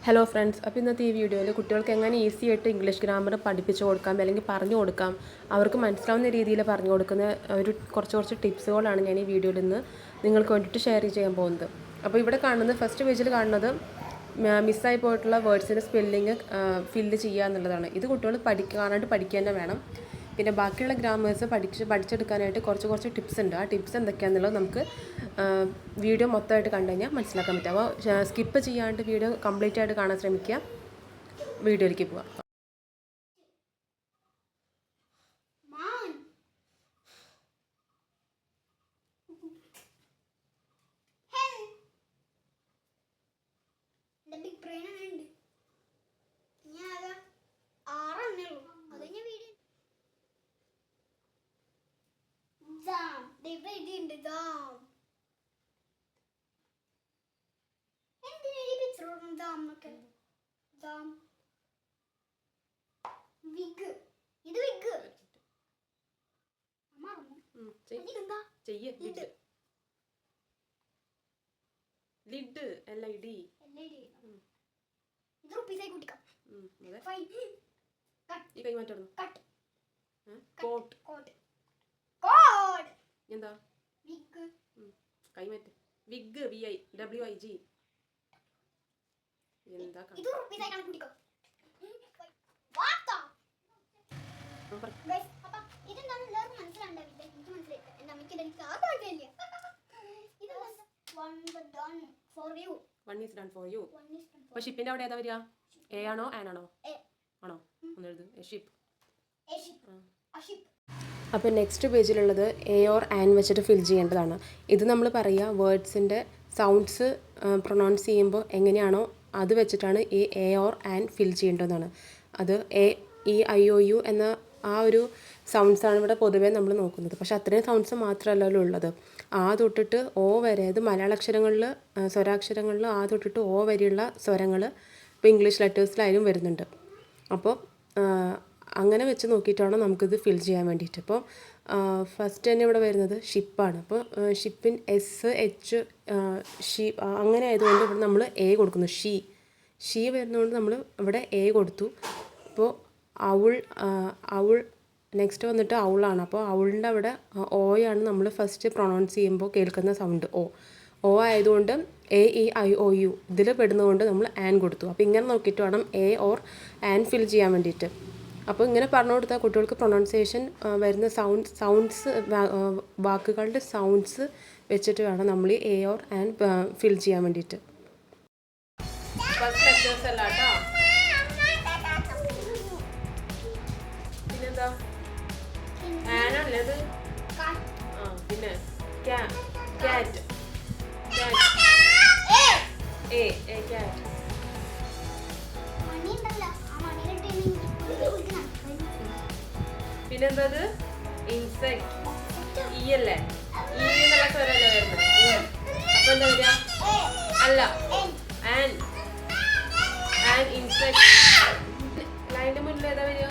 Hello friends, അപ്പോൾ ഇന്നത്തെ ഈ വീഡിയോയിൽ കുട്ടികൾക്ക് എങ്ങനെ ഈസി ആയിട്ട് ഇംഗ്ലീഷ് ഗ്രാമർ പഠിപ്പിച്ചു കൊടുക്കാം അല്ലെങ്കിൽ പറഞ്ഞു കൊടുക്കാം, അവർക്ക് മനസ്സിലാവുന്ന രീതിയിൽ പറഞ്ഞു കൊടുക്കുന്ന കുറച്ച് ടിപ്സുകളാണ് ഞാൻ ഈ വീഡിയോയിൽ നിന്ന് നിങ്ങൾക്ക് വേണ്ടിയിട്ട് ഷെയർ ചെയ്യാൻ പോകുന്നത്. അപ്പോൾ ഇവിടെ കാണുന്നത് ഫസ്റ്റ് പേജിൽ കാണുന്നത് മിസ്സായി പോയിട്ടുള്ള വേർഡ്സിൻ്റെ സ്പെല്ലിങ് ഫില്ല് ചെയ്യുക എന്നുള്ളതാണ്. ഇത് കുട്ടികൾ കാണാണ്ട് പഠിക്കുക തന്നെ വേണം. പിന്നെ ബാക്കിയുള്ള ഗ്രാമേഴ്സ് പഠിച്ചെടുക്കാനായിട്ട് കുറച്ച് ടിപ്സ് ഉണ്ട്. ആ ടിപ്സ് എന്തൊക്കെയാണെന്നുള്ളത് നമുക്ക് വീഡിയോ മൊത്തമായിട്ട് കണ്ടു കഴിഞ്ഞാൽ മനസ്സിലാക്കാൻ പറ്റും. അപ്പോൾ സ്കിപ്പ് ചെയ്യാണ്ട് വീഡിയോ കംപ്ലീറ്റ് ആയിട്ട് കാണാൻ ശ്രമിക്കുക. വീഡിയോയിലേക്ക് പോവാം. ലിഡ് LID ഈ കൈ മാറ്റായിരുന്നു. എന്താ കൈ മാറ്റ്? Wig WIG. എന്താ One is done for you. അപ്പോൾ ഷിപ്പിന്റെ അവിടെ ഏതാ വരിക? A ആണോ ആൻ ആണോ? ആണോ? ഒന്ന് എഴുത്. ഷിപ്പ്. അപ്പോൾ നെക്സ്റ്റ് പേജിലുള്ളത് A or ആൻ വെച്ചിട്ട് ഫിൽ ചെയ്യേണ്ടതാണ്. ഇത് നമ്മൾ പറയുക വേർഡ്സിൻ്റെ സൗണ്ട്സ് പ്രൊനൗൺസ് ചെയ്യുമ്പോൾ എങ്ങനെയാണോ അത് വെച്ചിട്ടാണ് ഈ A or ആൻ ഫിൽ ചെയ്യേണ്ടതാണ്. അത് EIOU എന്ന ആ ഒരു സൗണ്ട്സാണ് ഇവിടെ പൊതുവേ നമ്മൾ നോക്കുന്നത്. പക്ഷേ അത്രയും സൗണ്ട്സ് മാത്രമല്ലല്ലോ ഉള്ളത്. ആ തൊട്ടിട്ട് O വരെ, അത് മലയാള അക്ഷരങ്ങളിൽ സ്വരാക്ഷരങ്ങളിൽ ആ തൊട്ടിട്ട് O വരെയുള്ള സ്വരങ്ങൾ ഇപ്പോൾ ഇംഗ്ലീഷ് ലെറ്റേഴ്സിലായാലും വരുന്നുണ്ട്. അപ്പോൾ അങ്ങനെ വെച്ച് നോക്കിയിട്ടാണ് നമുക്കിത് ഫിൽ ചെയ്യാൻ വേണ്ടിയിട്ട്. അപ്പോൾ ഫസ്റ്റ് തന്നെ ഇവിടെ വരുന്നത് ഷിപ്പാണ്. അപ്പോൾ ഷിപ്പിൻ SH ഷീ അങ്ങനെ ആയതുകൊണ്ട് ഇവിടെ നമ്മൾ A കൊടുക്കുന്നു. ഷീ വരുന്നതുകൊണ്ട് നമ്മൾ ഇവിടെ A കൊടുത്തു. അപ്പോൾ അവൾ നെക്സ്റ്റ് വന്നിട്ട് ഔളാണ്. അപ്പോൾ ഔളിൻ്റെ അവിടെ ഓയാണ് നമ്മൾ ഫസ്റ്റ് പ്രൊനൗൺസ് ചെയ്യുമ്പോൾ കേൾക്കുന്ന സൗണ്ട് ഓ ആയതുകൊണ്ട് AEIOU ഇതിൽ പെടുന്നതുകൊണ്ട് നമ്മൾ ആൻ കൊടുത്തു. അപ്പോൾ ഇങ്ങനെ നോക്കിയിട്ട് വേണം A or ആൻ ഫിൽ ചെയ്യാൻ വേണ്ടിയിട്ട്. അപ്പോൾ ഇങ്ങനെ പറഞ്ഞു കൊടുത്താൽ കുട്ടികൾക്ക് പ്രൊനൗൺസിയേഷൻ വരുന്ന സൗണ്ട്സ് വാക്കുകളുടെ സൗണ്ട്സ് വെച്ചിട്ട് വേണം നമ്മൾ ഈ A or ആൻ ഫിൽ ചെയ്യാൻ വേണ്ടിയിട്ട്. പിന്നെന്താ ആനല്ലേ അത്? പിന്നെ ക്യാറ്റ് പിന്നെന്താ ഇൻസെക്ട് അല്ലേ? എന്നുള്ള സ്വരല്ലേ വരുന്നത്? അപ്പൊ എന്താ വരിക? അല്ല, ആൻ ഇൻസെക്ട്. ലൈൻ്റെ മുന്നിൽ ഏതാ വരിക?